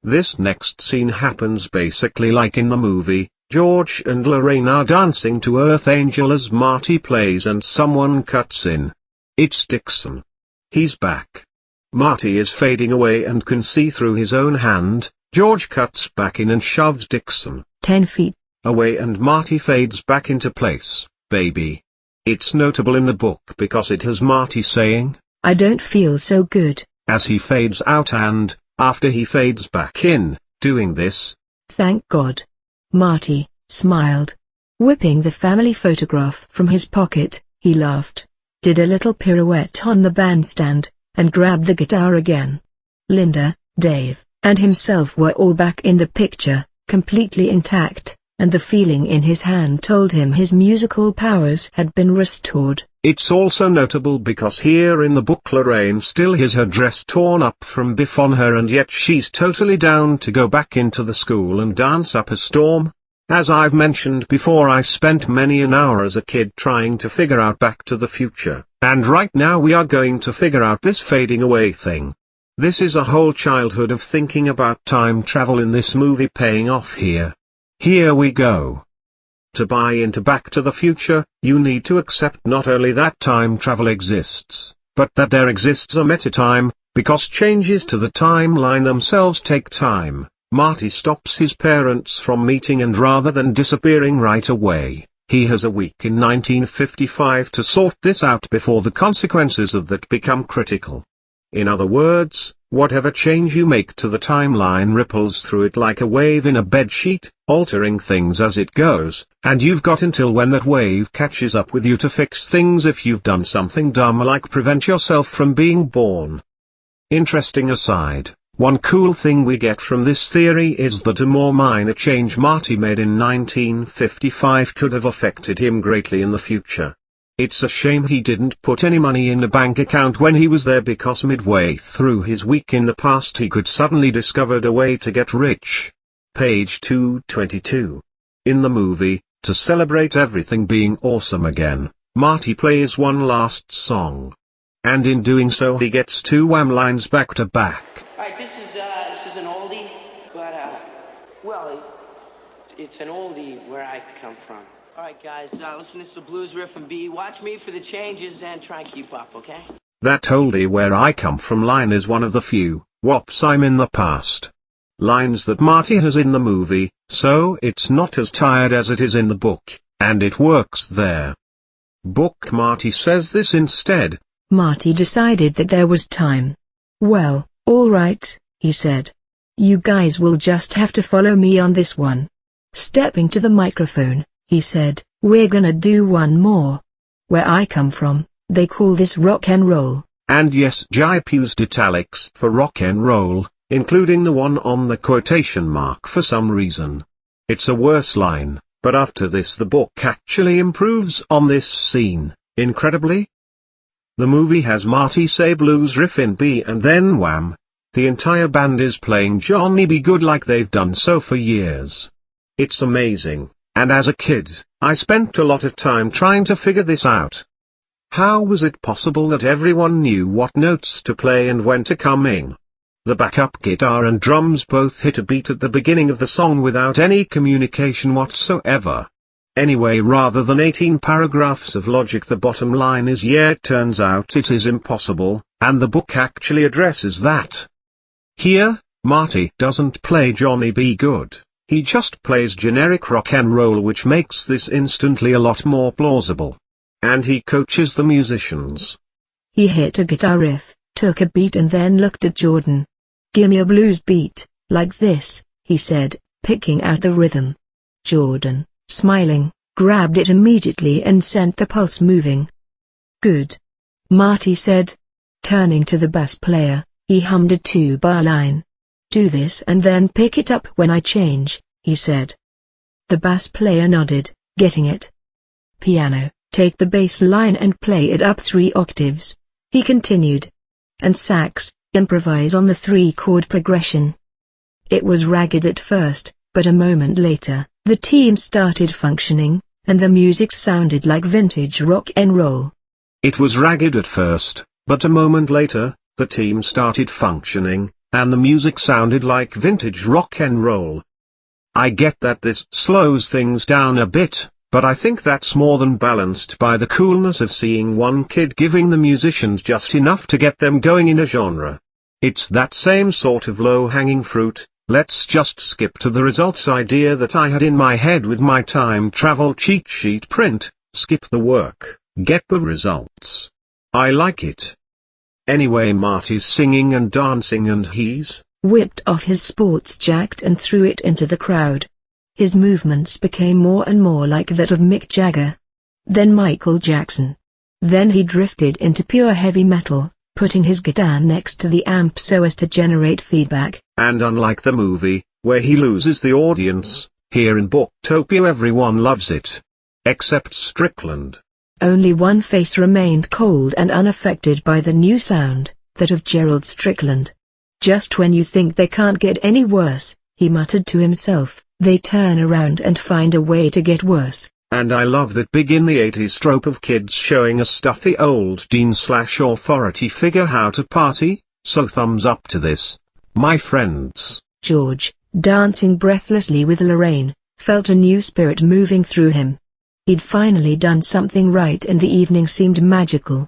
This next scene happens basically like in the movie. George and Lorraine are dancing to Earth Angel as Marty plays and someone cuts in. It's Dixon. He's back. Marty is fading away and can see through his own hand. George cuts back in and shoves Dixon 10 feet away and Marty fades back into place. Baby. It's notable in the book because it has Marty saying, "I don't feel so good," as he fades out and, after he fades back in, doing this. "Thank God." Marty smiled. Whipping the family photograph from his pocket, he laughed, did a little pirouette on the bandstand, and grabbed the guitar again. Linda, Dave, and himself were all back in the picture, completely intact, and the feeling in his hand told him his musical powers had been restored. It's also notable because here in the book Lorraine still has her dress torn up from Biff on her and yet she's totally down to go back into the school and dance up a storm. As I've mentioned before, I spent many an hour as a kid trying to figure out Back to the Future, and right now we are going to figure out this fading away thing. This is a whole childhood of thinking about time travel in this movie paying off here. Here we go. To buy into Back to the Future, you need to accept not only that time travel exists, but that there exists a meta-time, because changes to the timeline themselves take time. Marty stops his parents from meeting and rather than disappearing right away, he has a week in 1955 to sort this out before the consequences of that become critical. In other words, whatever change you make to the timeline ripples through it like a wave in a bedsheet, altering things as it goes, and you've got until when that wave catches up with you to fix things if you've done something dumb like prevent yourself from being born. Interesting aside, one cool thing we get from this theory is that a more minor change Marty made in 1955 could have affected him greatly in the future. It's a shame he didn't put any money in a bank account when he was there because midway through his week in the past he could suddenly discovered a way to get rich. Page 222. In the movie, to celebrate everything being awesome again, Marty plays one last song. And in doing so he gets two Wham lines back to back. Alright, this is an oldie, but well, it's an oldie where I come from. Alright guys, listen to the blues riff and B, watch me for the changes and try and keep up, okay? That oldie where I come from line is one of the few, whoops I'm in the past lines that Marty has in the movie, so it's not as tired as it is in the book, and it works there. Book Marty says this instead. Marty decided that there was time. "Well, all right," he said. "You guys will just have to follow me on this one." Stepping to the microphone, he said, "We're gonna do one more. Where I come from, they call this rock and roll." And yes, Gipe used italics for rock and roll, including the one on the quotation mark for some reason. It's a worse line, but after this the book actually improves on this scene, incredibly. The movie has Marty say blues riff in B and then wham. The entire band is playing Johnny Be Good like they've done so for years. It's amazing, and as a kid, I spent a lot of time trying to figure this out. How was it possible that everyone knew what notes to play and when to come in? The backup guitar and drums both hit a beat at the beginning of the song without any communication whatsoever. Anyway, rather than 18 paragraphs of logic, the bottom line is yeah, it turns out it is impossible, and the book actually addresses that. Here, Marty doesn't play Johnny Be Good, he just plays generic rock and roll, which makes this instantly a lot more plausible. And he coaches the musicians. He hit a guitar riff, took a beat and then looked at Jordan. "Gimme a blues beat, like this," he said, picking out the rhythm. Jordan, smiling, grabbed it immediately and sent the pulse moving. "Good," Marty said. Turning to the bass player, he hummed a 2-bar line. "Do this and then pick it up when I change," he said. The bass player nodded, getting it. "Piano, take the bass line and play it up 3 octaves," he continued. "And sax, improvise on the 3-chord progression." It was ragged at first, but a moment later, the team started functioning, and the music sounded like vintage rock and roll. It was ragged at first, but a moment later, the team started functioning, and the music sounded like vintage rock and roll. I get that this slows things down a bit, but I think that's more than balanced by the coolness of seeing one kid giving the musicians just enough to get them going in a genre. It's that same sort of low-hanging fruit, let's just skip to the results idea that I had in my head with my time travel cheat sheet print, skip the work, get the results. I like it. Anyway, Marty's singing and dancing and he's whipped off his sports jacket and threw it into the crowd. His movements became more and more like that of Mick Jagger. Then Michael Jackson. Then he drifted into pure heavy metal, putting his guitar next to the amp so as to generate feedback. And unlike the movie, where he loses the audience, here in Booktopia everyone loves it. Except Strickland. Only one face remained cold and unaffected by the new sound, that of Gerald Strickland. Just when you think they can't get any worse, he muttered to himself, they turn around and find a way to get worse. And I love that big in the 80s trope of kids showing a stuffy old dean/authority figure how to party, so thumbs up to this. My friends. George, dancing breathlessly with Lorraine, felt a new spirit moving through him. He'd finally done something right and the evening seemed magical.